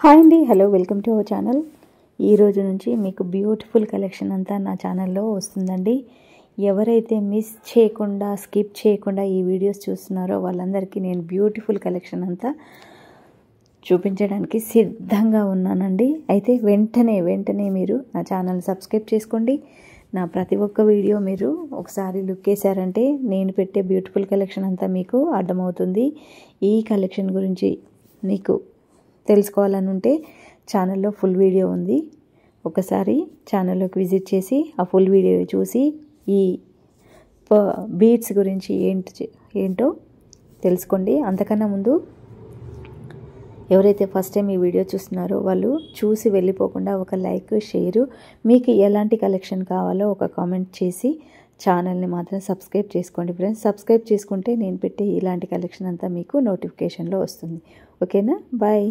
Hi అండి, hello, welcome to our channel. ఈ రోజు నుంచి మీకు బ్యూటిఫుల్ కలెక్షన్ అంతా నా ఛానల్లో వస్తుందండి. ఎవరైతే మిస్ చేయకుండా స్కిప్ చేయకుండా ఈ వీడియోస్ చూస్తున్నారో వాళ్ళందరికీ నేను బ్యూటిఫుల్ కలెక్షన్ అంతా చూపించడానికి సిద్ధంగా ఉన్నానండి. అయితే వెంటనే మీరు నా ఛానల్ సబ్స్క్రైబ్ చేసుకోండి. నా ప్రతి ఒక్క వీడియో మీరు ఒకసారి లుక్ వేసారంటే నేను పెట్టే బ్యూటిఫుల్ కలెక్షన్ అంతా మీకు అర్థమవుతుంది. ఈ కలెక్షన్ గురించి మీకు తెలుసుకోవాలని ఉంటే ఛానల్లో ఫుల్ వీడియో ఉంది. ఒకసారి ఛానల్లోకి విజిట్ చేసి ఆ ఫుల్ వీడియో చూసి ఈ బీడ్స్ గురించి ఏంటో తెలుసుకోండి. అంతకన్నా ముందు ఎవరైతే ఫస్ట్ టైం ఈ వీడియో చూస్తున్నారో వాళ్ళు చూసి వెళ్ళిపోకుండా ఒక లైక్, షేరు, మీకు ఎలాంటి కలెక్షన్ కావాలో ఒక కామెంట్ చేసి ఛానల్ని మాత్రం సబ్స్క్రైబ్ చేసుకోండి ఫ్రెండ్స్. సబ్స్క్రైబ్ చేసుకుంటే నేను పెట్టే ఇలాంటి కలెక్షన్ అంతా మీకు నోటిఫికేషన్లో వస్తుంది. ఓకేనా? బాయ్.